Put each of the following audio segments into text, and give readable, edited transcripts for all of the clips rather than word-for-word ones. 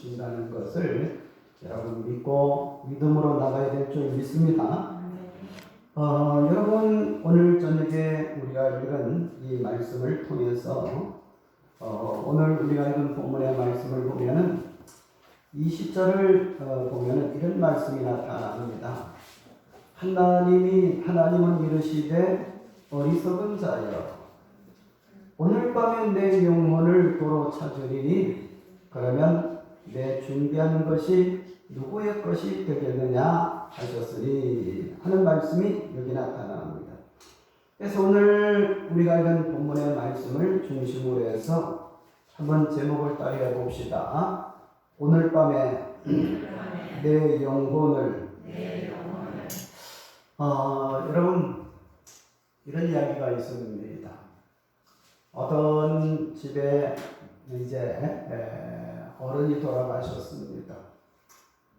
주신다는 것을 여러분 믿고 믿음으로 나가야 될 줄 믿습니다. 여러분 오늘 저녁에 우리가 읽은 이 말씀을 통해서 오늘 우리가 읽은 본문의 말씀을 보면은 20절을 보면은 이런 말씀이 나타납니다. 하나님은 이르시되 어리석은 자여 오늘 밤에 내 영혼을 도로 찾으리니 그러면 내 준비한 것이 누구의 것이 되겠느냐 하셨으니 하는 말씀이 여기 나타납니다. 그래서 오늘 우리가 읽은 본문의 말씀을 중심으로 해서 한번 제목을 따위해 봅시다. 오늘 밤에 내 영혼을 여러분 이런 이야기가 있습니다. 어떤 집에 이제 어른이 돌아가셨습니다.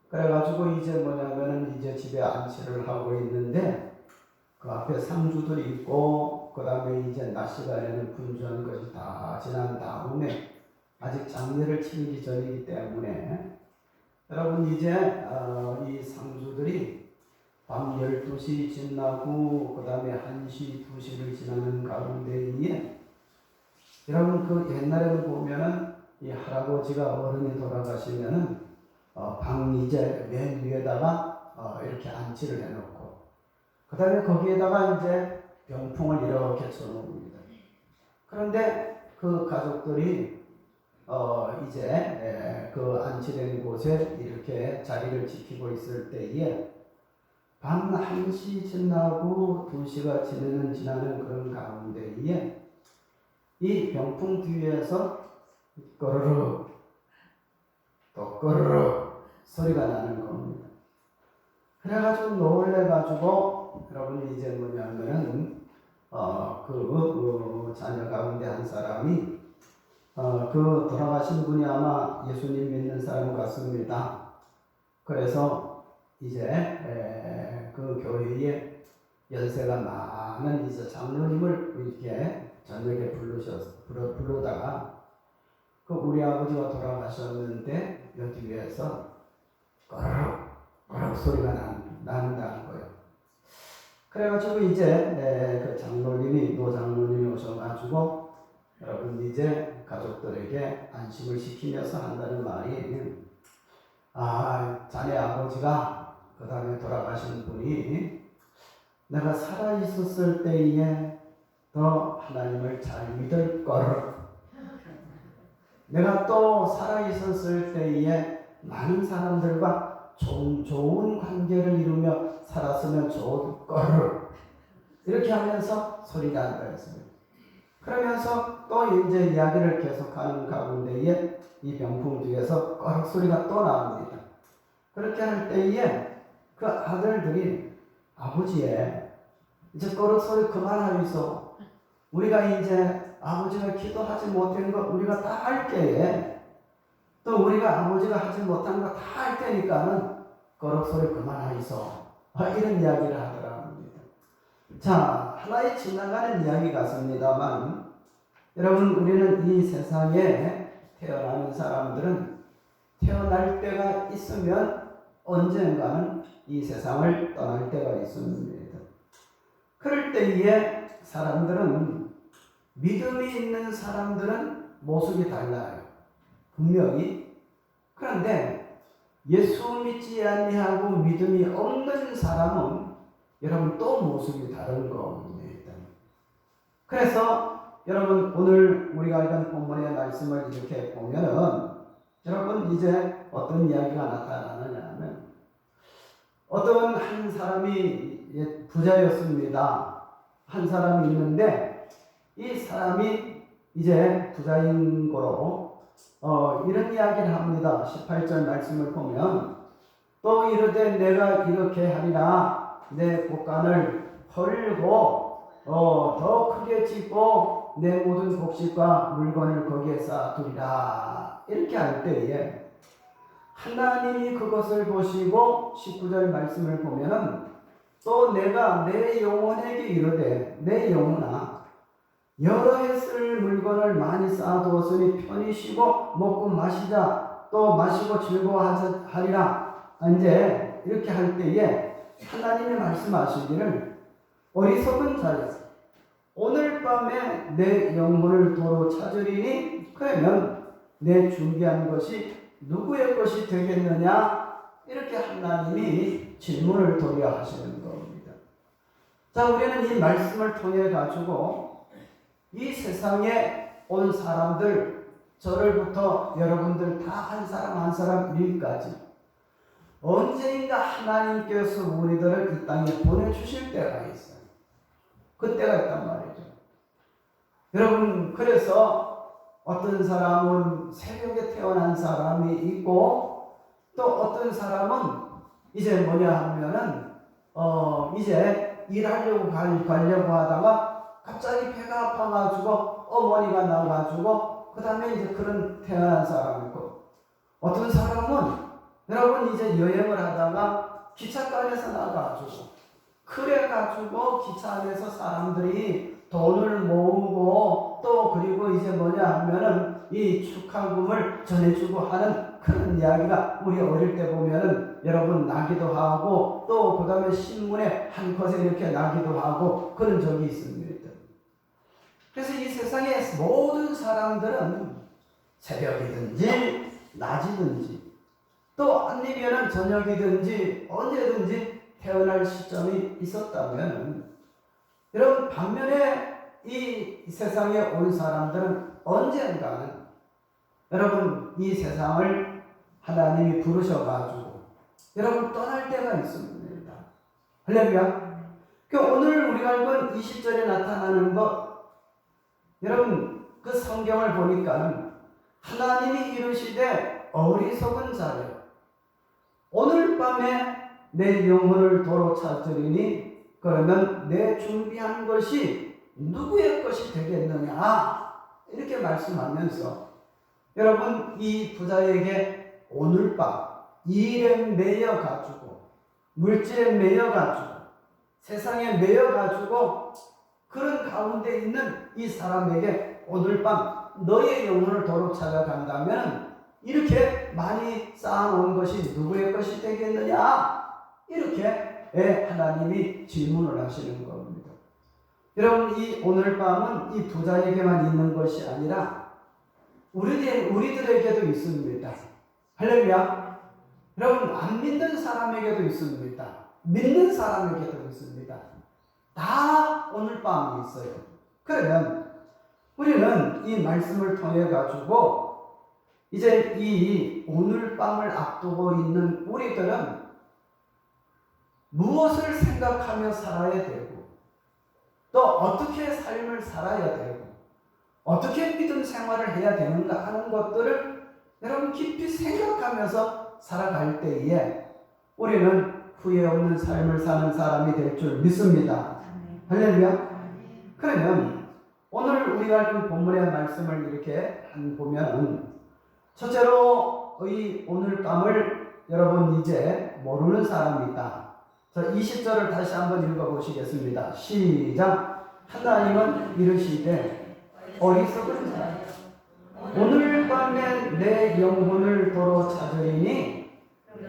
그래가지고 이제 뭐냐면은 이제 집에 안치를 하고 있는데 그 앞에 상주들이 있고 그 다음에 이제 낮 시간에는 분주한 것이 다 지난 다음에 아직 장례를 치르기 전이기 때문에 여러분 이제 이 상주들이 밤 12시 지나고 그 다음에 1시, 2시를 지나는 가운데에 여러분 그 옛날에는 보면은 이 할아버지가 어른이 돌아가시면은 방 이제 맨 위에다가 이렇게 안치를 해놓고 그 다음에 거기에다가 이제 병풍을 이렇게 쳐놓습니다. 그런데 그 가족들이 이제 그 안치된 곳에 이렇게 자리를 지키고 있을 때에 밤 1시 지나고 2시가 지나는 그런 가운데에 이 병풍 뒤에서 꺼르륵 또 꺼르륵 소리가 나는 겁니다. 그래가지고 놀래가지고 여러분이 이제 뭐냐면은 그 자녀 가운데 한 사람이 그 돌아가신 분이 아마 예수님 믿는 사람 같습니다. 그래서 이제 그 교회에 연세가 많은 이제 장로님을 이렇게 저녁에 부르다가 그 우리 아버지가 돌아가셨는데 여기 위에서 꺼르륵 소리가 난다는 거예요. 그래가지고 이제 그 노 장로님이 오셔가지고 여러분 이제 가족들에게 안심을 시키면서 한다는 말이 자네 아버지가 그 다음에 돌아가신 분이 내가 살아있었을 때에 더 하나님을 잘 믿을 걸 내가 또 살아있었을 때에 많은 사람들과 좋은 관계를 이루며 살았으면 좋을 걸 이렇게 하면서 소리가 난다 했습니다. 그러면서 또 이제 이야기를 계속하는 가운데에 이 병풍 뒤에서 꺼륵 소리가 또 나옵니다. 그렇게 할 때에 그 아들들이 아버지의 이제 꺼륵 소리 그만하이소. 우리가 이제 아버지가 기도하지 못한 거 우리가 다 할게. 또 우리가 아버지가 하지 못한 거 다 할 테니까는 꺼륵 소리 그만하이소. 이런 이야기를 하더랍니다. 자, 하나의 지나가는 이야기 같습니다만 여러분 우리는 이 세상에 태어나는 사람들은 태어날 때가 있으면 언젠가는 이 세상을 떠날 때가 있습니다. 그럴 때에 사람들은 믿음이 있는 사람들은 모습이 달라요. 분명히. 그런데 예수 믿지 아니하고 믿음이 없는 사람은 여러분 또 모습이 다른 겁니다. 그래서 여러분 오늘 우리가 읽은 본문의 말씀을 이렇게 보면은 여러분 이제 어떤 이야기가 나타나느냐 하면 어떤 한 사람이 부자였습니다. 한 사람이 있는데 이 사람이 이제 부자인 거로 이런 이야기를 합니다. 18절 말씀을 보면 또 이르되 내가 이렇게 하리라 내 곳간을 헐고 더 크게 짓고 내 모든 곡식과 물건을 거기에 쌓아두리라 이렇게 할 때에 하나님이 그것을 보시고 19절 말씀을 보면은 또 내가 내 영혼에게 이르되 내 영혼아 여러 해 쓸 물건을 많이 쌓아두었으니 편히 쉬고 먹고 마시자 또 마시고 즐거워하리라. 이제 이렇게 할 때에 하나님이 말씀하시기를 어리석은 자여 오늘 밤에 내 영혼을 도로 찾으리니 그러면 내 준비한 것이 누구의 것이 되겠느냐? 이렇게 하나님이 질문을 도려 하시는 겁니다. 자, 우리는 이 말씀을 통해 가지고 이 세상에 온 사람들, 저를부터 여러분들 다 한 사람 한 사람 일까지 언젠가 하나님께서 우리들을 이 땅에 보내주실 때가 있어요. 그때가 있단 말이죠. 여러분, 그래서 어떤 사람은 새벽에 태어난 사람이 있고 또 어떤 사람은 이제 뭐냐 하면은 이제 일하려고 가려고 하다가 갑자기 배가 아파가지고 어머니가 나와가지고 그 다음에 이제 그런 태어난 사람이고 어떤 사람은 여러분 이제 여행을 하다가 기차간에서 나가가지고 그래가지고 기차 안에서 사람들이 돈을 모으고 또 그리고 이제 뭐냐 하면은 이 축하금을 전해주고 하는 그런 이야기가 우리 어릴 때 보면은 여러분 나기도 하고 또 그 다음에 신문에 한 컷에 이렇게 나기도 하고 그런 적이 있습니다. 그래서 이 세상의 모든 사람들은 새벽이든지 낮이든지 또 아니면은 저녁이든지 언제든지 태어날 시점이 있었다면 여러분 반면에 이 세상에 온 사람들은 언젠가는 여러분 이 세상을 하나님이 부르셔가지고 여러분 떠날 때가 있습니다. 할렐루야. 오늘 우리가 읽은 20절에 나타나는 것 여러분 그 성경을 보니까는 하나님이 이르시되 어리석은 자여 오늘 밤에 내 영혼을 도로 찾으리니 그러면 내 준비한 것이 누구의 것이 되겠느냐 이렇게 말씀하면서 여러분 이 부자에게 오늘 밤 일에 매여 가지고 물질에 매여 가지고 세상에 매여 가지고 그런 가운데 있는 이 사람에게 오늘 밤 너의 영혼을 도로 찾아간다면 이렇게 많이 쌓아놓은 것이 누구의 것이 되겠느냐 이렇게 하나님이 질문을 하시는 겁니다. 여러분 이 오늘 밤은 이 부자에게만 있는 것이 아니라 우리들에게도 있습니다. 할렐루야. 여러분 안 믿는 사람에게도 있습니다. 믿는 사람에게도 있습니다. 다 오늘 밤이 있어요. 그러면 우리는 이 말씀을 통해 가지고 이제 이 오늘 밤을 앞두고 있는 우리들은 무엇을 생각하며 살아야 되고 또 어떻게 삶을 살아야 되고 어떻게 믿음 생활을 해야 되는가 하는 것들을 여러분 깊이 생각하면서 살아갈 때에 우리는 후회 없는 삶을 사는 사람이 될 줄 믿습니다. 할렐루야. 그러면 오늘 우리가 읽은 본문의 말씀을 이렇게 보면 첫째로 이 오늘 밤을 여러분 이제 모르는 사람이 있다. 자, 20절을 다시 한번 읽어보시겠습니다. 시작. 하나님은 이르시되 어리석은 자여 오늘 밤에 내 영혼을 도로 찾으리니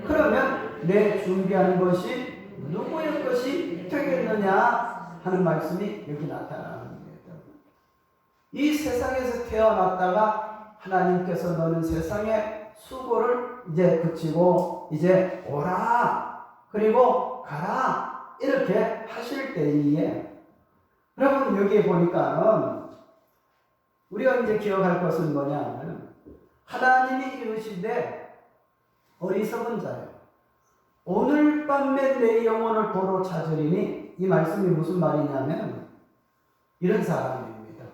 그러면 내 준비한 것이 누구의 것이 되겠느냐 하는 말씀이 여기 나타납니다. 이 세상에서 태어났다가 하나님께서 너는 세상의 수고를 이제 그치고 이제 오라 그리고 가라 이렇게 하실 때에 여러분 여기에 보니까는 우리가 이제 기억할 것은 뭐냐면 하나님이 이르시되 어리석은 자여 오늘 밤에 내 영혼을 도로 찾으리니 이 말씀이 무슨 말이냐면 이런 사람입니다.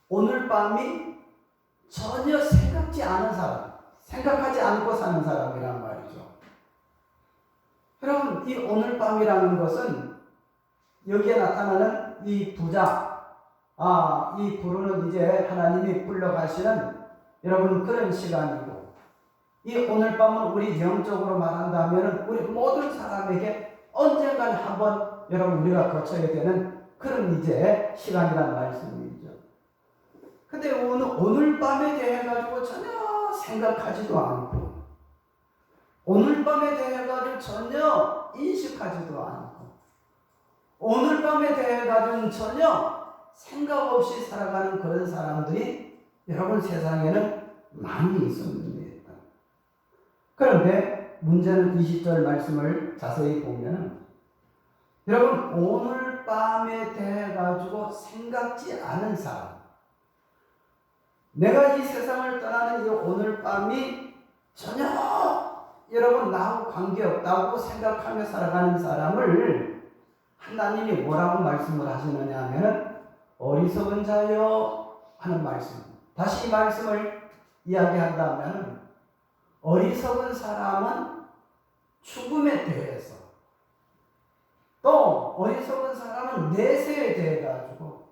오늘 밤이 전혀 생각지 않은 사람, 생각하지 않고 사는 사람이란 말이죠. 여러분 이 오늘 밤이라는 것은 여기에 나타나는 이 부자 이 부르는 이제 하나님이 불러가시는 여러분 그런 시간이고 이 오늘 밤은 우리 영적으로 말한다면 우리 모든 사람에게 언젠가는 한번 여러분 우리가 거쳐야 되는 그런 이제 시간이란 말씀이죠. 근데 오늘 밤에 대해 가지고 전혀 생각하지도 않고 오늘 밤에 대해 가지고 전혀 인식하지도 않고 오늘 밤에 대해 가지고는 전혀 생각 없이 살아가는 그런 사람들이 여러분 세상에는 많이 있습니다. 그런데 문제는 20절 말씀을 자세히 보면 여러분 오늘 밤에 대해 가지고 생각지 않은 사람, 내가 이 세상을 떠나는 이 오늘 밤이 전혀 여러분 나하고 관계없다고 생각하며 살아가는 사람을 하나님이 뭐라고 말씀을 하시느냐 하면 어리석은 자여 하는 말씀. 다시 이 말씀을 이야기한다면 어리석은 사람은 죽음에 대해서 또 어리석은 사람은 내세에 대해 가지고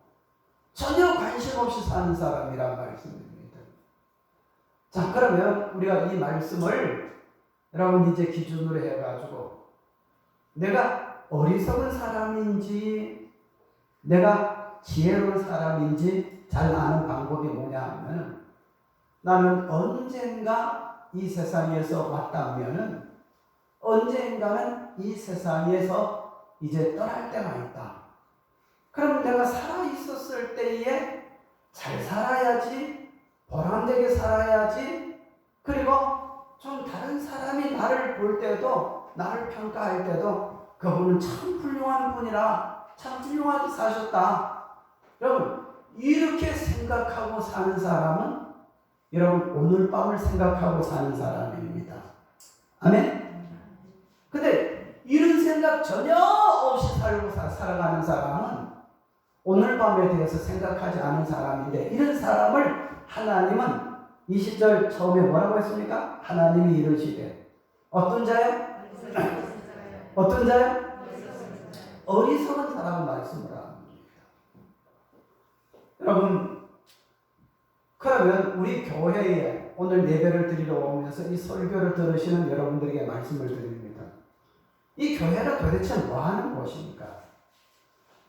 전혀 관심 없이 사는 사람이란 말씀입니다. 자, 그러면 우리가 이 말씀을 여러분 이제 기준으로 해가지고 내가 어리석은 사람인지 내가 지혜로운 사람인지 잘 아는 방법이 뭐냐 하면 나는 언젠가 이 세상에서 왔다면 언젠가는 이 세상에서 이제 떠날 때가 있다. 그럼 내가 살아있었을 때에 잘 살아야지, 보람되게 살아야지, 그리고 좀 다른 사람이 나를 볼 때도, 나를 평가할 때도 그분은 참 훌륭한 분이라, 참 훌륭하게 사셨다. 여러분, 이렇게 생각하고 사는 사람은 여러분 오늘 밤을 생각하고 사는 사람입니다. 아멘? 근데 이런 생각 전혀 없이 살아가는 사람은 오늘 밤에 대해서 생각하지 않은 사람인데 이런 사람을 하나님은 20절 처음에 뭐라고 했습니까? 하나님이 이르시되 어떤 자요? 어떤 자요? 어리석은 사람을 말씀을 합니다. 여러분, 그러면 우리 교회에 오늘 예배를 드리러 오면서 이 설교를 들으시는 여러분들에게 말씀을 드립니다. 이 교회는 도대체 뭐 하는 곳입니까?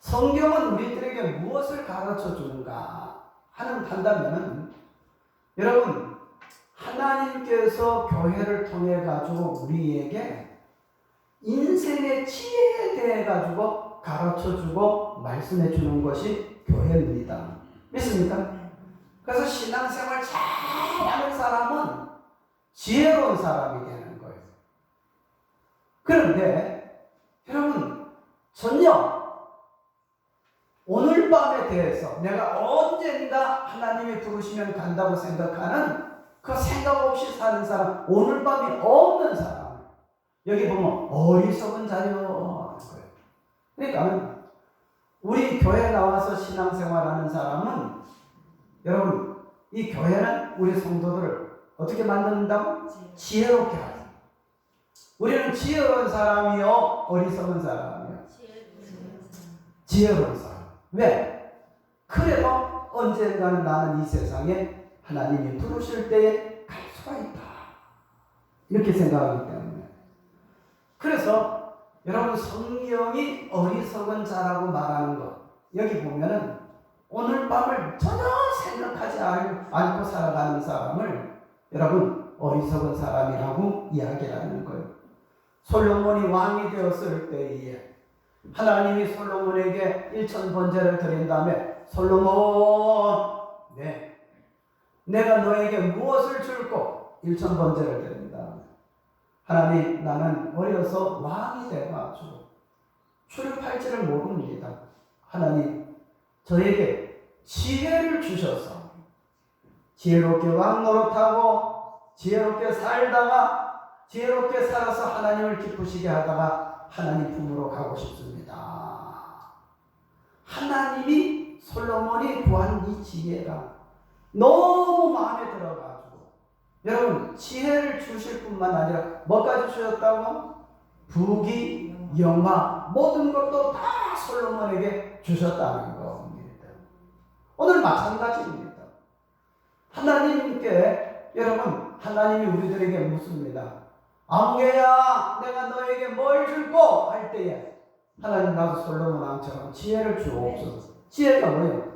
성경은 우리들에게 무엇을 가르쳐 주는가 한다면 여러분 하나님께서 교회를 통해 가지고 우리에게 인생의 지혜에 대해 가지고 가르쳐 주고 말씀해 주는 것이 교회입니다. 믿습니까? 그래서 신앙생활 잘하는 사람은 지혜로운 사람이 되는 거예요. 그런데 여러분 전혀 오늘 밤에 대해서 내가 언젠가 하나님이 부르시면 간다고 생각하는 그 생각 없이 사는 사람, 오늘 밤이 없는 사람, 여기 보면 어리석은 자요 하는 거예요. 그러니까 우리 교회에 나와서 신앙생활하는 사람은 여러분 이 교회는 우리 성도들을 어떻게 만든다고? 지혜롭게 하죠. 우리는 지혜로운 사람이요 어리석은 사람이요? 지혜로운 사람. 왜? 그래도 언젠가는 나는 이 세상에 하나님이 부르실 때에 갈 수가 있다. 이렇게 생각하기 때문에. 그래서 여러분 성경이 어리석은 자라고 말하는 것 여기 보면은 오늘 밤을 전혀 생각하지 않고 살아가는 사람을 여러분 어리석은 사람이라고 이야기하는 거예요. 솔로몬이 왕이 되었을 때에 하나님이 솔로몬에게 1000번제를 드린 다음에 솔로몬 내가 너에게 무엇을 줄고 1000번제를 드린다. 하나님 나는 어려서 왕이 돼가지고 출입할지를 모릅니다. 하나님 저에게 지혜를 주셔서 지혜롭게 왕 노릇하고 지혜롭게 살아서 하나님을 기쁘시게 하다가 하나님 품으로 가고 싶습니다. 하나님이 솔로몬이 구한 이 지혜가 너무 마음에 들어가지고 여러분 지혜를 주실 뿐만 아니라 뭐까지 주셨다고? 부귀, 영화 모든 것도 다 솔로몬에게 주셨다는 겁니다. 오늘 마찬가지입니다. 하나님께 여러분 하나님이 우리들에게 묻습니다. 아무개야 내가 너에게 뭘 줄고 할 때에 하나님 나도 솔로몬 왕처럼 지혜를 주옵소서. 지혜가 뭐예요?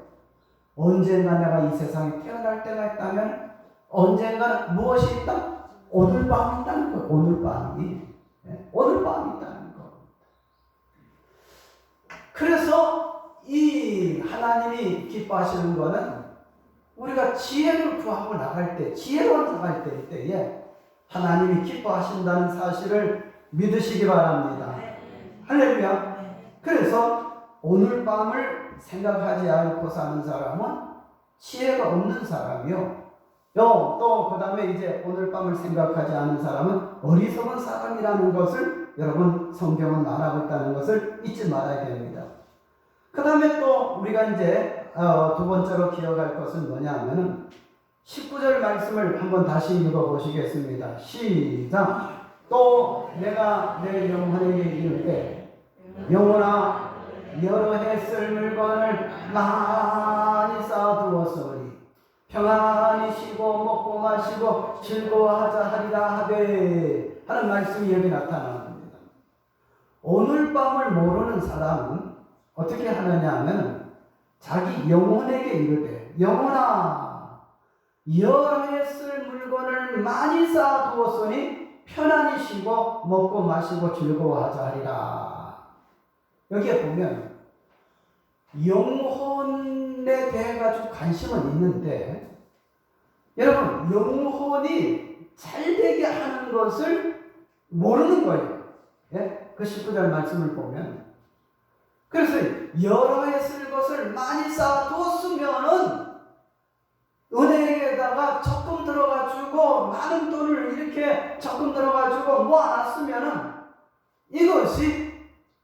언젠가 내가 이 세상에 태어날 때가 있다면 언젠가는 무엇이 있다? 오늘 밤이 있다는 거예요. 오늘 밤이. 오늘 밤이 있다는 거. 그래서 이 하나님이 기뻐하시는 거는 우리가 지혜를 구하고 나갈 때, 지혜로 나갈 때에 하나님이 기뻐하신다는 사실을 믿으시기 바랍니다. 할렐루야. 그래서 오늘 밤을 생각하지 않고 사는 사람은 지혜가 없는 사람이요. 또 그 다음에 이제 오늘 밤을 생각하지 않은 사람은 어리석은 사람이라는 것을 여러분 성경은 말하고 있다는 것을 잊지 말아야 됩니다. 그 다음에 또 우리가 이제 두 번째로 기억할 것은 뭐냐 하면은 19절 말씀을 한번 다시 읽어보시겠습니다. 시작. 또 내가 내 영혼에게 이르되 영혼아 여러 해 쓸 물건을 많이 쌓아두었으니 평안히 쉬고 먹고 마시고 즐거워하자 하리라 하되 하는 말씀이 여기 나타납니다. 오늘 밤을 모르는 사람은 어떻게 하느냐 하면 자기 영혼에게 이르되 영혼아 여러 해 쓸 물건을 많이 쌓아두었으니 편안히 쉬고 먹고 마시고 즐거워하자 하리라. 여기에 보면 영혼에 대해 가지고 관심은 있는데 여러분 영혼이 잘되게 하는 것을 모르는 거예요. 그 19절 말씀을 보면 그래서 여러 해 쓸 것을 많이 쌓아두었으면은 은행에다가 적금 들어가지고 많은 돈을 이렇게 적금 들어가지고 모아놨으면은 이것이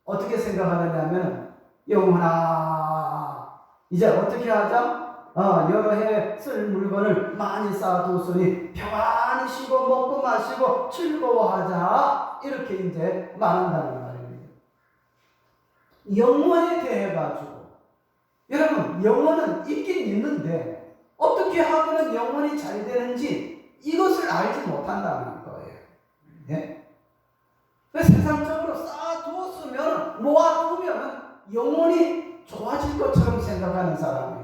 어떻게 생각하느냐면 영혼아 이제 어떻게 하자? 여러 해 쓸 물건을 많이 쌓아두었으니 평안히 쉬고 먹고 마시고 즐거워하자 이렇게 이제 말한다는 말입니다. 영혼에 대해 가지고 여러분 영혼은 있긴 있는데 어떻게 하면 영혼이 잘 되는지 이것을 알지 못한다는 거예요. 예? 세상적으로 쌓아두었으면 모아두면 영혼이 좋아질 것처럼 생각하는 사람이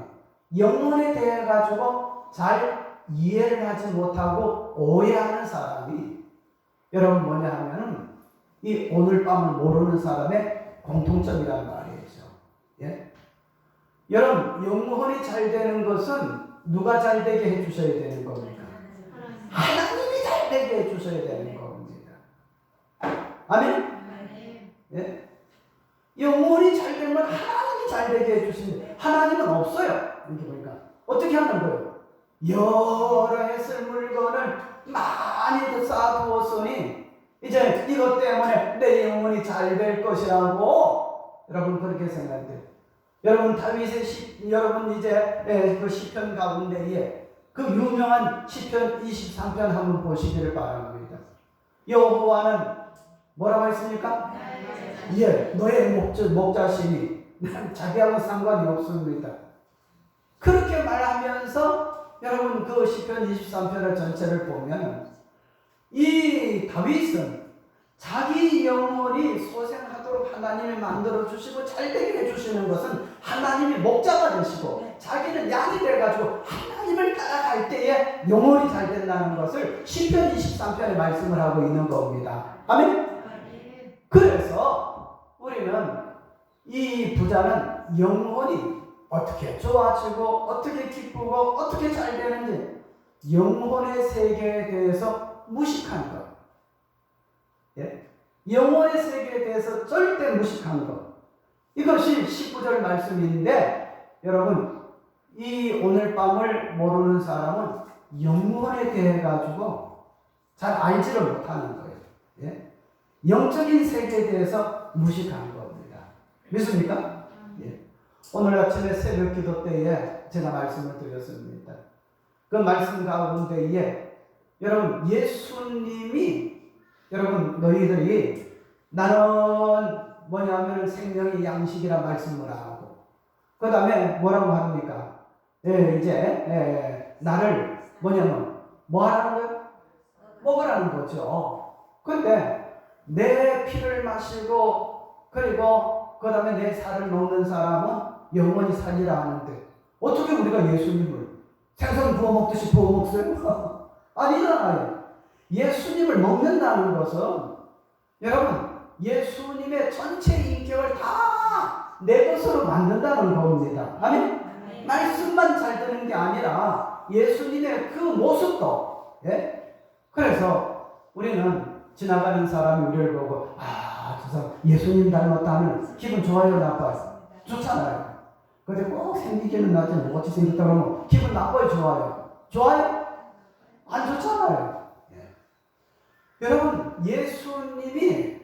영혼에 대해 가지고 잘 이해를 하지 못하고 오해하는 사람이 여러분 뭐냐 하면은 이 오늘 밤을 모르는 사람의 공통점이란 말이죠. 예? 여러분 영혼이 잘 되는 것은 누가 잘 되게 해주셔야 되는 겁니까? 하나님이 잘 되게 해주셔야 되는 겁니다. 아멘? 예? 영혼이 잘 되는 건 하나님이 잘 되게 해주십니다. 하나님은 없어요. 이렇게 보니까 어떻게 하는 거예요? 여러 해 쓸 물건을 많이 쌓아두었으니 이제 이것 때문에 내 영혼이 잘 될 것이라고 여러분 그렇게 생각돼요. 여러분 다윗의 여러분 이제 그 시편 가운데에 그 유명한 시편 23편 한번 보시기를 바랍니다. 여호와는 뭐라고 했습니까? 예, 너의 목자시니 자기하고 상관이 없습니다. 그렇게 말하면서 여러분 그 시편 23편을 전체를 보면 이 다윗은 자기 영혼이 소생하도록 하나님이 만들어주시고 잘되게 해주시는 것은 하나님이 목자가 되시고 자기는 양이 돼가지고 하나님을 따라갈 때에 영혼이 잘 된다는 것을 시편 23편에 말씀을 하고 있는 겁니다. 아멘? 그래서 우리는 이 부자는 영혼이 어떻게 좋아지고 어떻게 기쁘고 어떻게 잘 되는지 영혼의 세계에 대해서 무식한 것. 예? 영혼의 세계에 대해서 절대 무식한 것. 이것이 19절 말씀인데 여러분 이 오늘 밤을 모르는 사람은 영혼에 대해 가지고 잘 알지를 못하는 거예요. 예? 영적인 세계에 대해서 무식한 겁니다. 믿습니까? 예. 오늘 아침에 새벽 기도 때에 제가 말씀을 드렸습니다. 그 말씀 가운데에 여러분 예수님이 여러분 너희들이 나는 뭐냐면 생명의 양식이라 말씀을 하고 그 다음에 뭐라고 합니까? 이제 나를 뭐냐면 뭐 하라는 거예요? 먹으라는 거죠. 근데 내 피를 마시고 그리고 그 다음에 내 살을 먹는 사람은 영원히 살리라 하는데 어떻게 우리가 예수님을 생선 구워 먹듯이 구워 먹어요? 아니잖아요. 예수님을 먹는다는 것은 여러분 예수님의 전체 인격을 다 내 것으로 만든다는 겁니다. 아멘? 말씀만 잘 듣는 게 아니라 예수님의 그 모습도, 예? 그래서 우리는 지나가는 사람이 우리를 보고 저 사람 예수님 닮았다 하면 기분 좋아요, 나빠요? 좋잖아요. 근데 꼭 생기기는 나지 뭐같이 생겼다 그러면 기분 나빠요, 좋아요? 좋아요? 안 좋잖아요. 예. 여러분 예수님이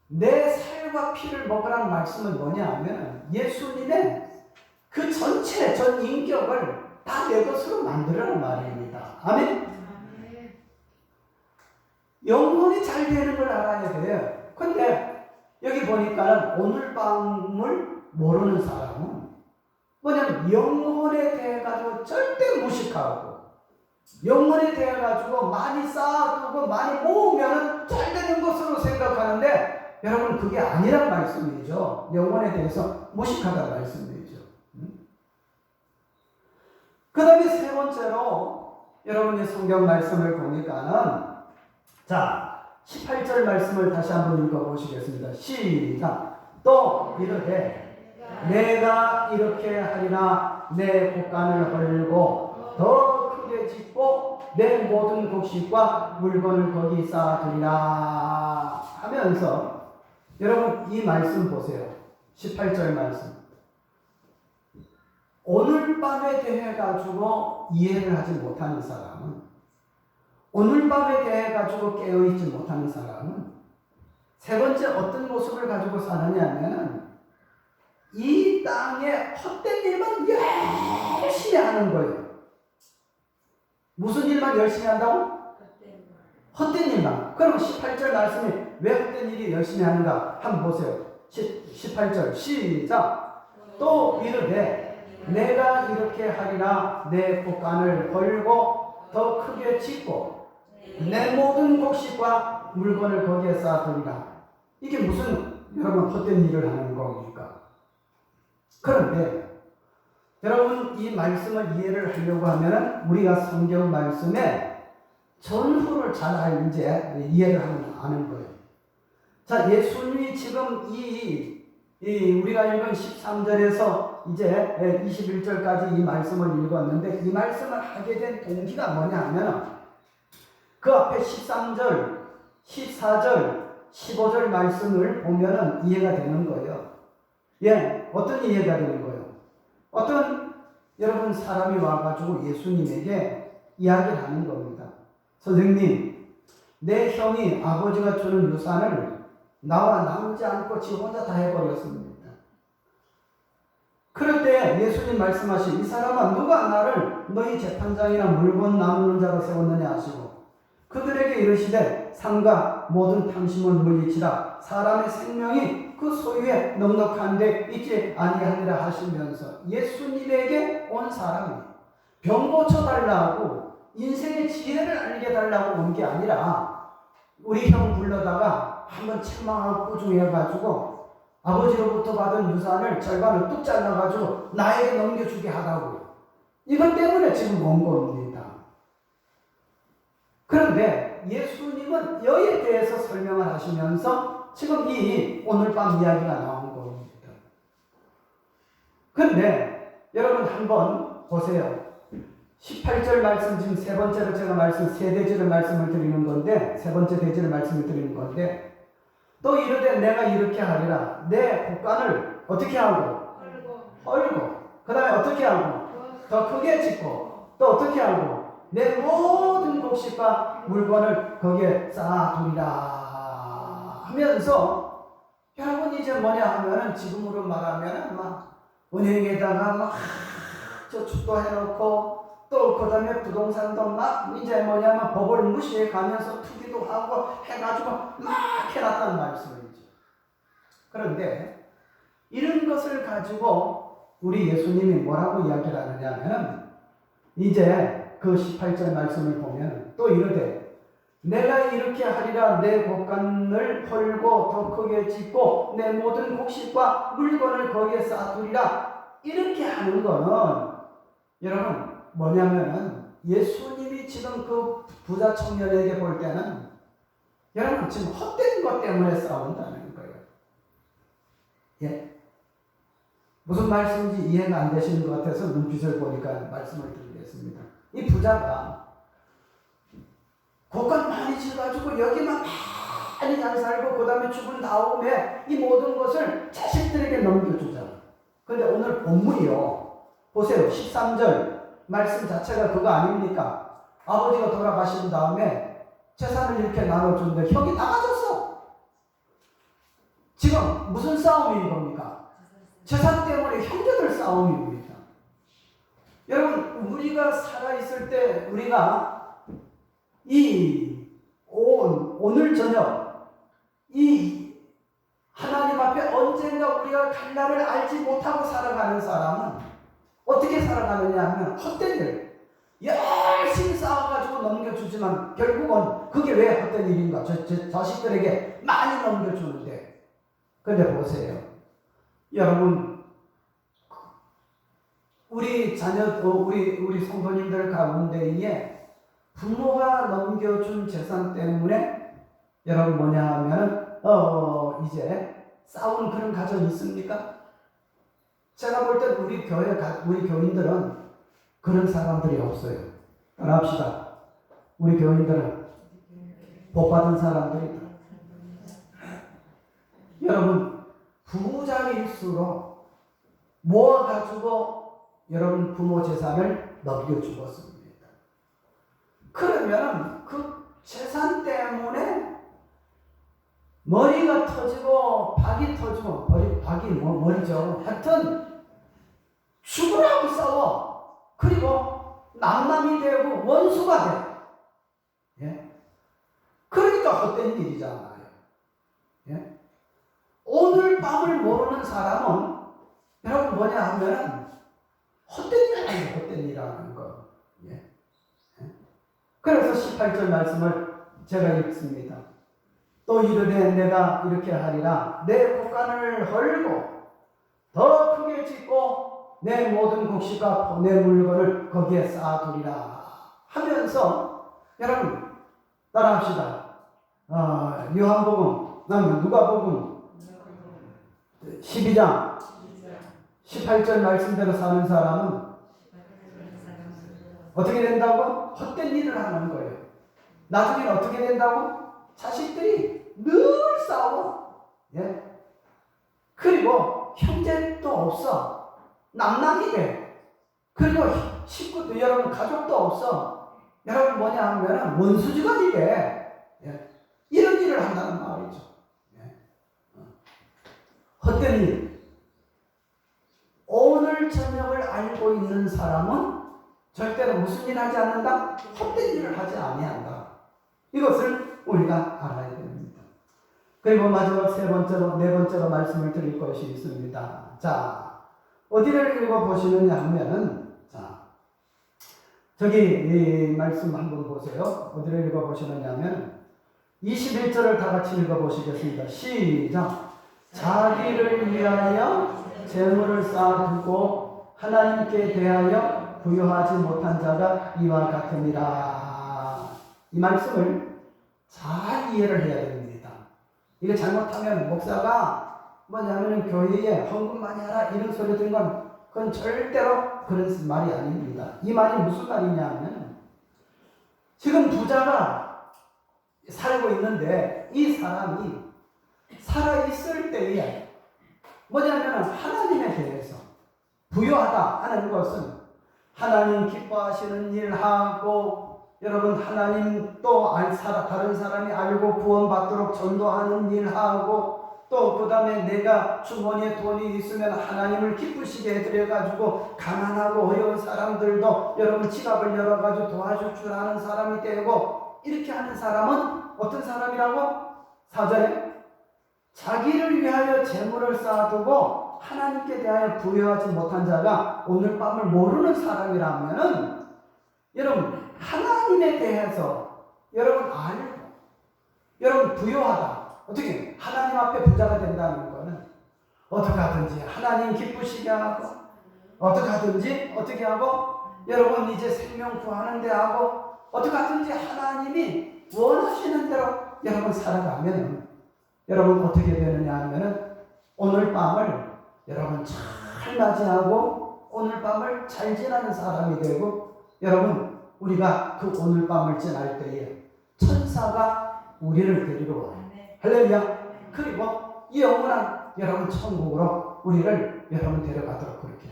내 살과 피를 먹으라는 말씀은 뭐냐 하면 예수님의 그 전체 전 인격을 다 내 것으로 만들라는 말입니다. 아멘? 영혼이 잘 되는 걸 알아야 돼요. 근데 여기 보니까 오늘 밤을 모르는 사람은 뭐냐면 영혼에 대해 가지고 절대 무식하고 영혼에 대해 가지고 많이 쌓아두고 많이 모으면 잘 되는 것으로 생각하는데 여러분 그게 아니란 말씀이죠. 영혼에 대해서 무식하다는 말씀이죠. 그 다음에 세 번째로 여러분이 성경 말씀을 보니까는 자 18절 말씀을 다시 한번 읽어보시겠습니다. 시작. 또 이르되 내가 이렇게 하리라 내 곳간을 헐고 더 크게 짓고 내 모든 곡식과 물건을 거기 쌓아두리라 하면서 여러분 이 말씀 보세요. 18절 말씀. 오늘 밤에 대해 가지고 이해를 하지 못하는 사람은 오늘 밤에 대해 가지고 깨어있지 못하는 사람은 세 번째 어떤 모습을 가지고 사느냐면 이 땅에 헛된 일만 열심히 하는 거예요. 무슨 일만 열심히 한다고? 헛된 일만. 그럼 18절 말씀이 왜 헛된 일이 열심히 하는가? 한번 보세요. 18절 시작. 또 이르되 내가 이렇게 하리라 내 곳간을 헐고 더 크게 짓고 내 모든 곡식과 물건을 거기에 쌓아두리라. 이게 무슨 여러분 헛된 일을 하는 겁니까? 그런데 여러분 이 말씀을 이해를 하려고 하면 우리가 성경 말씀에 전후를 잘 이제 이해를 하는 거예요. 자, 예수님이 지금 우리가 읽은 13절에서 이제 21절까지 이 말씀을 읽었는데 이 말씀을 하게 된 동기가 뭐냐 하면 그 앞에 13절, 14절, 15절 말씀을 보면은 이해가 되는 거예요. 예, 어떤 이해가 되는 거예요? 어떤 여러분 사람이 와가지고 예수님에게 이야기를 하는 겁니다. 선생님, 내 형이 아버지가 주는 유산을 나와 나누지 않고 지 혼자 다 해버렸습니다. 그럴 때 예수님 말씀하신 이 사람아 누가 나를 너희 재판장이나 물건 나누는 자로 세웠느냐 하시고 그들에게 이르시되 상과 모든 탐심을 물리치라 사람의 생명이 그 소유에 넉넉한데 있지 아니하니라 하시면서 예수님에게 온 사람이 병 고쳐달라고 인생의 지혜를 알게 달라고 온 게 아니라 우리 형 불러다가 한번 책망하고 꾸중해가지고 아버지로부터 받은 유산을 절반을 뚝 잘라가지고 나에게 넘겨주게 하라고요. 이것 때문에 지금 온 겁니다. 그런데 예수님은 여기에 대해서 설명을 하시면서 지금 이 오늘 밤 이야기가 나온 겁니다. 그런데 여러분 한번 보세요. 18절 말씀 지금 세 번째로 제가 세 대지를 말씀을 드리는 건데 세 번째 대지를 말씀을 드리는 건데 또 이르되 내가 이렇게 하리라 내 곳간을 어떻게 하고 헐고 그 다음에 어떻게 하고 더 크게 짓고 또 어떻게 하고 내 모든 곡식과 물건을 거기에 쌓아두리라 하면서 여러분 이제 뭐냐 하면은 지금으로 말하면은 막 은행에다가 막 저축도 해놓고 또 그 다음에 부동산도 막 이제 뭐냐면 법을 무시해 가면서 투기도 하고 해가지고 막 해놨다는 말씀이죠. 그런데 이런 것을 가지고 우리 예수님이 뭐라고 이야기를 하느냐 하면 이제 그 18절 말씀을 보면 또 이르되 내가 이렇게 하리라 내 곳간을 헐고 더 크게 짓고 내 모든 곡식과 물건을 거기에 쌓아두리라 이렇게 하는 거는 여러분 뭐냐면은 예수님이 지금 그 부자 청년에게 볼 때는 여러분 지금 헛된 것 때문에 싸운다는 거예요. 예? 무슨 말씀인지 이해가 안 되시는 것 같아서 눈빛을 보니까 말씀을 드리겠습니다. 이 부자가 곳간 많이 지어가지고 여기만 많이 잘 살고 그 다음에 죽은 다음에 이 모든 것을 자식들에게 넘겨주잖아. 근데 오늘 본문이요. 보세요. 13절 말씀 자체가 그거 아닙니까? 아버지가 돌아가신 다음에 재산을 이렇게 나눠주는데 형이 다 가졌어. 지금 무슨 싸움인 겁니까? 재산 때문에 형제들 싸움입니다. 여러분 우리가 살아있을 때 우리가 오늘 저녁 이 하나님 앞에 언젠가 우리가 갈 날을 알지 못하고 살아가는 사람은 어떻게 살아가느냐 하면 헛된 일 열심히 쌓아가지고 넘겨주지만 결국은 그게 왜 헛된 일인가? 자식들에게 많이 넘겨주는데. 근데 보세요. 여러분 우리 자녀 우리 성도님들 가운데에 부모가 넘겨준 재산 때문에 여러분 뭐냐 하면은 이제 싸우는 그런 가정이 있습니까? 제가 볼 때 우리 교인들은 그런 사람들이 없어요. 따라합시다. 우리 교인들은 복받은 사람들이다. 여러분 부자일수록 모아가지고 여러분 부모 재산을 넘겨주었습니다. 그러면 그 재산 때문에 머리가 터지고 박이 터지고 박이 머리죠. 하여튼 죽으라고 싸워. 그리고 남남이 되고 원수가 돼. 예? 그러니까 헛된 일이잖아요. 예? 오늘 밤을 모르는 사람은 여러분 뭐냐 하면은 헛된 일 아니에요. 헛된 일이라는 거. 예? 그래서 18절 말씀을 제가 읽습니다. 또 이르되 내가 이렇게 하리라. 내 곳간을 헐고 더 크게 짓고 내 모든 곡식과 내 물건을 거기에 쌓아두리라 하면서 여러분 따라합시다. 요한복음 누가복음 12장 18절 말씀대로 사는 사람은 어떻게 된다고? 헛된 일을 하는 거예요. 나중에는 어떻게 된다고? 자식들이 늘 싸워. 예? 그리고 형제도 없어. 남남이 돼. 그리고 식구도 여러분 가족도 없어. 여러분 뭐냐 하면 원수지간이 돼. 예? 이런 일을 한다는 말이죠. 예? 헛된 일. 오늘 저녁을 알고 있는 사람은 절대로 무슨 일 하지 않는다? 헛된 일을 하지 아니한다. 이것을 우리가 알아야 됩니다. 그리고 마지막 네 번째로 말씀을 드릴 것이 있습니다. 자, 어디를 읽어보시느냐 하면은, 자, 저기 이 말씀 한번 보세요. 어디를 읽어보시느냐 하면 21절을 다 같이 읽어보시겠습니다. 시작. 자기를 위하여 재물을 쌓아두고 하나님께 대하여 부여하지 못한 자가 이와 같으니라. 이 말씀을 잘 이해를 해야 됩니다. 이게 잘못하면 목사가 뭐냐면 교회에 헌금 많이 하라 이런 소리 듣는 건 그건 절대로 그런 말이 아닙니다. 이 말이 무슨 말이냐 하면 지금 부자가 살고 있는데 이 사람이 살아있을 때에 뭐냐면 하나님에 대해서 부여하다 하는 것은 하나님 기뻐하시는 일 하고 여러분 하나님 또 다른 사람이 알고 구원받도록 전도하는 일 하고 또 그 다음에 내가 주머니에 돈이 있으면 하나님을 기쁘시게 해드려가지고 가난하고 어려운 사람들도 여러분 지갑을 열어가지고 도와줄 줄 아는 사람이 되고 이렇게 하는 사람은 어떤 사람이라고? 4절에 자기를 위하여 재물을 쌓아두고 하나님께 대하여 부여하지 못한 자가 오늘 밤을 모르는 사람이라면은 여러분 하나님에 대해서 여러분 알고 여러분 부여하다 어떻게 하나님 앞에 부자가 된다는 거는 어떻게 하든지 하나님 기쁘시게 하고 어떻게 하든지 어떻게 하고 여러분 이제 생명 구하는 데 하고 어떻게 하든지 하나님이 원하시는 대로 여러분 살아가면 여러분 어떻게 되느냐 하면은 오늘 밤을 여러분 잘 맞이하고 오늘 밤을 잘 지나는 사람이 되고 여러분 우리가 그 오늘 밤을 지날 때에 천사가 우리를 데리러 와요. 할렐루야. 그리고 이 영원한 여러분 천국으로 우리를 여러분 데려가도록 그렇게.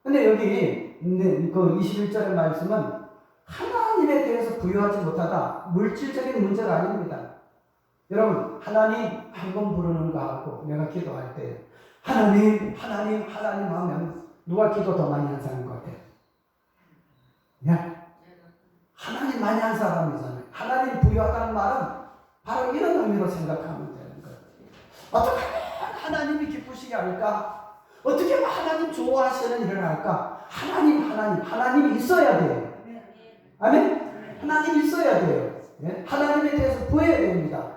근데 여기 있는 그 21절의 말씀은 하나님에 대해서 부여하지 못하다 물질적인 문제가 아닙니다. 여러분 하나님 한 번 부르는 거하고 내가 기도할 때 하나님 하면 누가 기도 더 많이 한 사람인 것 같아요? 네? 하나님 많이 한 사람이잖아요. 하나님 부여하다는 말은 바로 이런 의미로 생각하면 되는 거예요. 어떻게 하나님이 기쁘시게 할까? 어떻게 하나님 좋아하시는 일을 할까? 하나님이 있어야 돼요. 아멘? 하나님이 있어야 돼요. 네? 하나님에 대해서 부여해야 됩니다.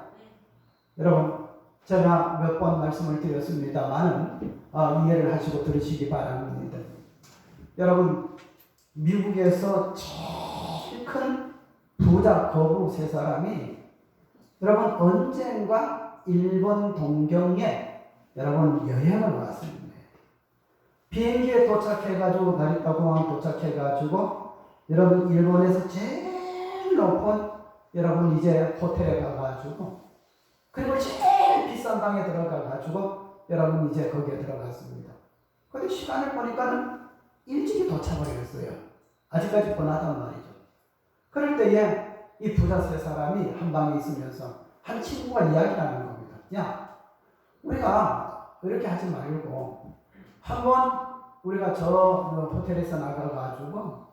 여러분 제가 몇 번 말씀을 드렸습니다만 이해를 하시고 들으시기 바랍니다. 여러분 미국에서 제일 큰 부자 거부 세 사람이 여러분 언젠가 일본 동경에 여러분 여행을 왔습니다. 비행기에 도착해가지고 나리타 공항 도착해가지고 여러분 일본에서 제일 높은 여러분 이제 호텔에 가가지고 그리고 제일 비싼 방에 들어가가지고 여러분 이제 거기에 들어갔습니다. 근데 시간을 보니까는 일찍이 도착을 했어요. 아직까지 뻔하단 말이죠. 그럴 때에 이 부자 세 사람이 한 방에 있으면서 한 친구가 이야기를 하는 겁니다. 야, 우리가 이렇게 하지 말고 한번 우리가 저 호텔에서 나가가지고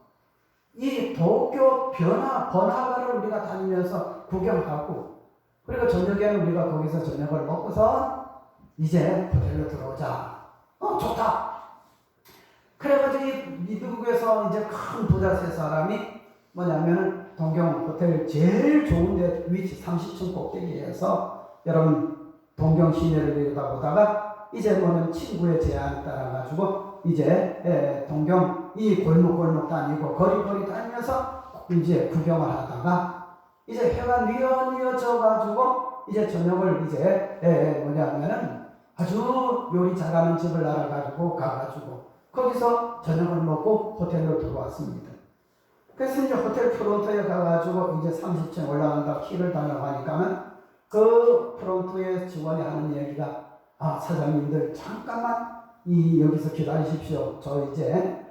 이 도쿄 번화가를 우리가 다니면서 구경하고 그리고 저녁에는 우리가 거기서 저녁을 먹고서 이제 호텔로 들어오자. 좋다. 그래가지고 미국에서 이제 큰 부자 세 사람이 뭐냐면은 동경 호텔 제일 좋은데 위치 30층 꼭대기에서 여러분 동경 시내를 내려다보다가 이제 뭐는 친구의 제안에 따라가지고 이제 동경 이 골목 다니고 거리 다니면서 이제 구경을 하다가 이제 해가 뉘어져가지고 이제 저녁을 이제 뭐냐면은 아주 요리 잘하는 집을 알아가지고 가가지고 거기서 저녁을 먹고 호텔로 들어왔습니다. 그래서 이제 호텔 프론트에 가가지고 이제 30층 올라간다 키를 달라고 하니까는 그 프론트의 직원이 하는 얘기가 사장님들 잠깐만 여기서 기다리십시오. 저 이제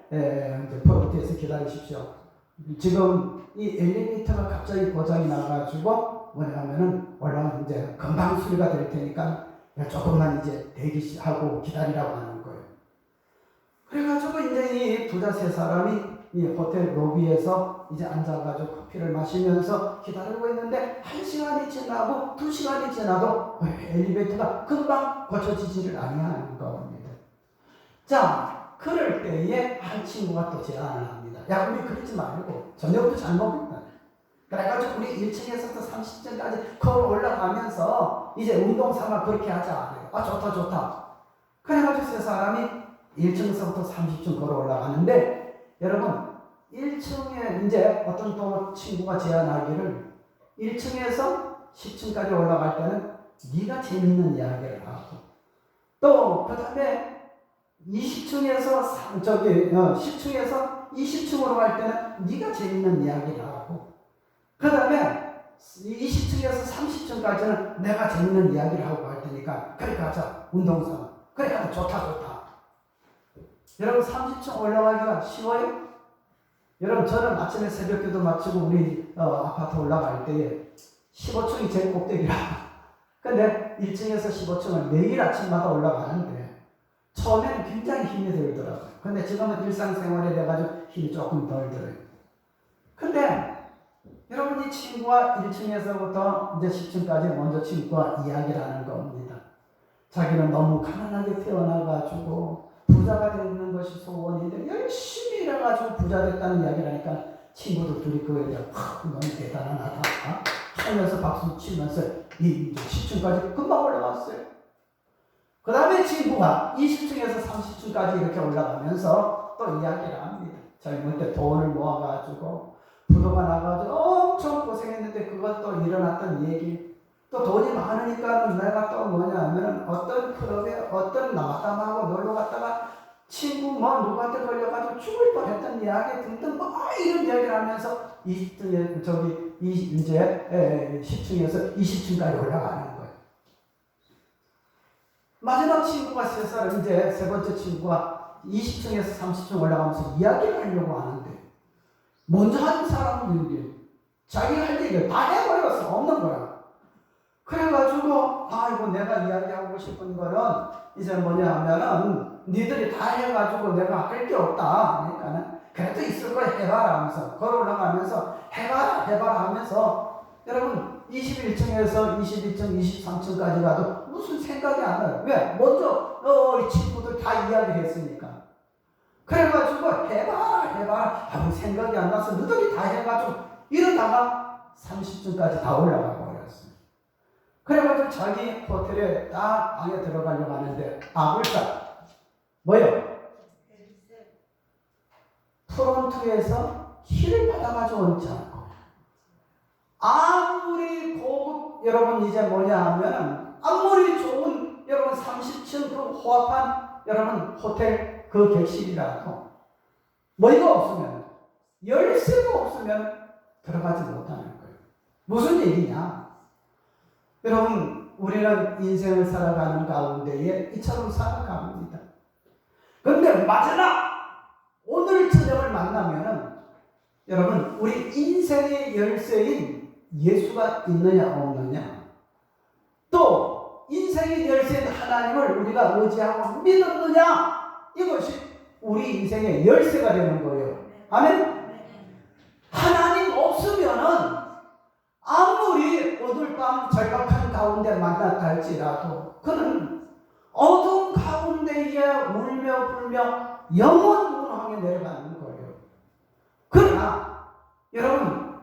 프론트에서 기다리십시오. 지금 이 엘리베이터가 갑자기 고장이 나가지고 뭐냐면은 올라가면 이제 금방 수리가 될 테니까 조금만 이제 대기하고 기다리라고 하는 거예요. 그래가지고 이제 이 부자 세 사람이 이 호텔 로비에서 이제 앉아가지고 커피를 마시면서 기다리고 있는데 1시간이 지나고 2시간이 지나도 엘리베이터가 금방 고쳐지지를 아니하는 겁니다. 자, 그럴 때에 한 친구가 또 제안을 합니다. 야, 우리 그러지 말고 저녁도 잘 먹는다. 그래가지고 우리 1층에서부터 30층까지 걸어 올라가면서 이제 운동 삼아 그렇게 하자. 좋다. 그래가지고 세 사람이 1층에서부터 30층 걸어 올라가는데 여러분 1층에 이제 어떤 또 친구가 제안하기를 1층에서 10층까지 올라갈 때는 네가 재밌는 이야기를 하고 또 그 다음에 20층에서 10층에서 20층으로 갈 때는 네가 재밌는 이야기를 하고 그 다음에 20층에서 30층까지는 내가 재밌는 이야기를 하고 갈 테니까 그래 가자 운동삼아 그래 가자 좋다. 여러분 30층 올라가기가 쉬워요? 여러분 저는 아침에 새벽기도 마치고 우리 아파트 올라갈 때에 15층이 제일 꼭대기라 근데 1층에서 15층을 매일 아침마다 올라가는데 처음에는 굉장히 힘이 들더라고요. 근데 지금은 일상생활에 돼가지고 힘이 조금 덜 들어요. 근데 여러분 이 친구가 1층에서부터 이제 10층까지 먼저 친구와 이야기를 하는 겁니다. 자기는 너무 가난하게 태어나가지고 부자가 되는 것이 소원인데 열심히 일해가지고 부자 됐다는 이야기를 하니까 친구들 둘이 그거에 대해 너무 대단하다 하면서 박수 치면서 이 10층까지 금방 올라갔어요. 그 다음에 친구가 20층에서 30층까지 이렇게 올라가면서 또 이야기를 합니다. 젊을 때 돈을 모아가지고 부도가 나가지고 엄청 고생했는데 그것도 일어났던 얘기. 또 돈이 많으니까 내가 또 뭐냐 하면 어떤 클럽에 어떤 마담하고 놀러 갔다가 친구 뭐 누구한테 걸려가지고 죽을 뻔했던 이야기 등등 뭐 이런 이야기를 하면서 20층에 저기 이제 10층에서 20층까지 올라가는 거예요. 마지막 친구가 3살 이제 세 번째 친구가 20층에서 30층 올라가면서 이야기를 하려고 하는데 먼저 하는 사람은 이게 자기가 할 얘기를 다 해버렸어. 없는 거야. 그래가지고 이거 내가 이야기하고 싶은 거는 이제 뭐냐 하면은 니들이 다 해가지고 내가 할 게 없다. 그러니까는 그래도 있을 거야 해봐라 하면서 걸어 올라가면서 해봐라 하면서 여러분 21층에서 22층, 23층까지 가도 무슨 생각이 안 나요. 왜? 먼저 이 친구들 다 이야기했으니까. 그래가지고 해봐라 아무 생각이 안 나서 너희들이 다 해가지고 이러다가 30층까지 다 올라가 버렸어요. 그래가지고 자기 호텔에 딱 방에 들어가려고 하는데 아불사 뭐요? 프론트에서 키를 받아가지고 얹지 않고 아무리 고급 여러분 이제 뭐냐 하면 아무리 좋은 여러분 30층 그 호합한 여러분 호텔 그 객실이라도 뭐가 없으면 열쇠가 없으면 들어가지 못하는 거예요. 무슨 얘기냐? 여러분 우리는 인생을 살아가는 가운데에 이처럼 살아갑니다. 그런데 마지막 오늘 저녁을 만나면은 여러분 우리 인생의 열쇠인 예수가 있느냐 없느냐 또 인생의 열쇠인 하나님을 우리가 의지하고 믿었느냐 이것이 우리 인생의 열쇠가 되는 거예요. 아멘? 하나님 없으면은 아무리 오늘 밤 절박한 가운데 만났다 할지라도 그는 어두운 가운데에 울며 불며 영원 무항에 내려가는 거예요. 그러나 여러분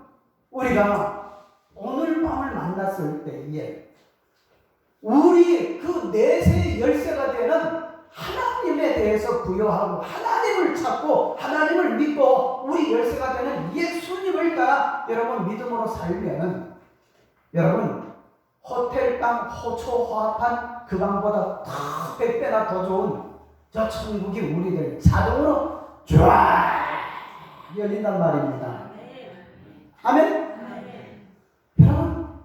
우리가 오늘 밤을 만났을 때에 우리 그 내세의 열쇠가 되는 하나님에 대해서 부여하고 하나님을 찾고 하나님을 믿고 우리 열쇠가 되는 예수님을 따라 여러분 믿음으로 살면 여러분 호텔방 호초호합한 그 방보다 다 100배나 더 좋은 저 천국이 우리들 자동으로 쫙 열린단 말입니다. 아멘? 여러분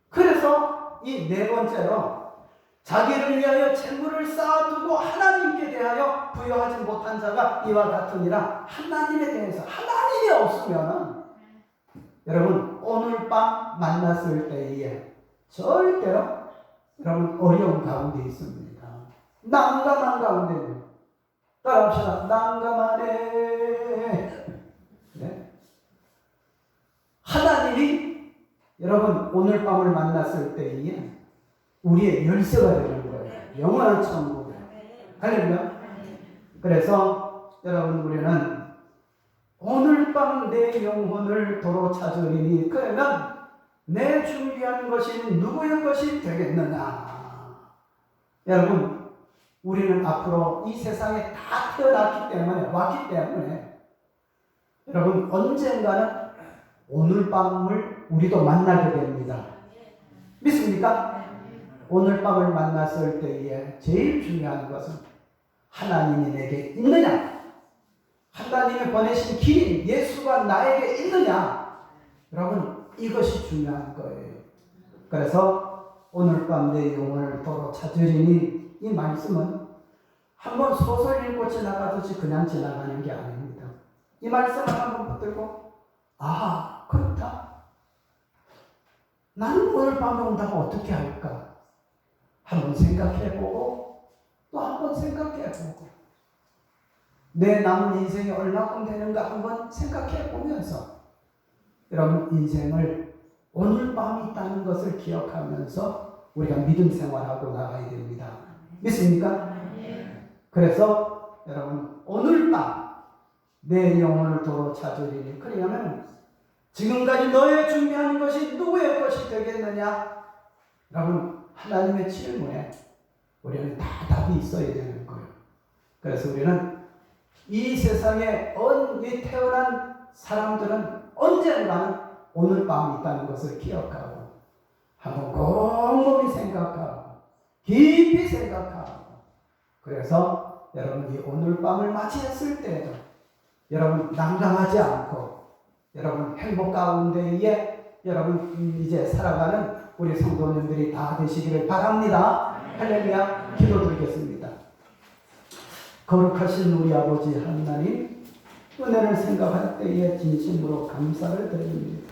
그래서 이 네 번째로 자기를 위하여 재물을 쌓아두고 하나님께 대하여 부여하지 못한 자가 이와 같으니라. 하나님에 대해서 하나님이 없으면 여러분 오늘 밤 만났을 때에 절대로 여러분 어려운 가운데 있습니다. 난감한 가운데 따라합시다. 난감하네. 네? 하나님이 여러분 오늘 밤을 만났을 때에 우리의 열쇠가 되는 거예요. 영원한 천국에. 할렐루야. 그래서 여러분 우리는 오늘 밤 내 영혼을 도로 찾으리니 그러면 내 준비한 것이 누구의 것이 되겠느냐. 여러분 우리는 앞으로 이 세상에 다 태어났기 때문에 왔기 때문에 여러분 언젠가는 오늘 밤을 우리도 만나게 됩니다. 믿습니까? 오늘 밤을 만났을 때에 제일 중요한 것은 하나님이 내게 있느냐, 하나님이 보내신 길인 예수가 나에게 있느냐, 여러분 이것이 중요한 거예요. 그래서 오늘 밤 내 영혼을 도로 찾으리니 이 말씀은 한번 소설 읽고 지나가듯이 그냥 지나가는 게 아닙니다. 이 말씀을 한번 붙들고 그렇다. 나는 오늘 밤에 온다고 어떻게 할까? 한번 생각해보고 또 한번 생각해보고 내 남은 인생이 얼마큼 되는가 한번 생각해보면서 여러분 인생을 오늘 밤이 있다는 것을 기억하면서 우리가 믿음 생활하고 나가야 됩니다. 믿습니까? 그래서 여러분 오늘 밤 내 영혼을 도로 찾으리니 그러면 지금까지 너의 준비한 것이 누구의 것이 되겠느냐? 여러분 하나님의 질문에 우리는 다 답이 있어야 되는 거예요. 그래서 우리는 이 세상에 태어난 사람들은 언젠가는 오늘 밤이 있다는 것을 기억하고 한번 곰곰이 생각하고 깊이 생각하고 그래서 여러분이 오늘 밤을 맞이했을 때에도 여러분 난감하지 않고 여러분 행복 가운데에 여러분 이제 살아가는 우리 성도님들이 다 되시기를 바랍니다. 할렐루야. 기도드리겠습니다. 거룩하신 우리 아버지 하나님 은혜를 생각할 때에 진심으로 감사를 드립니다.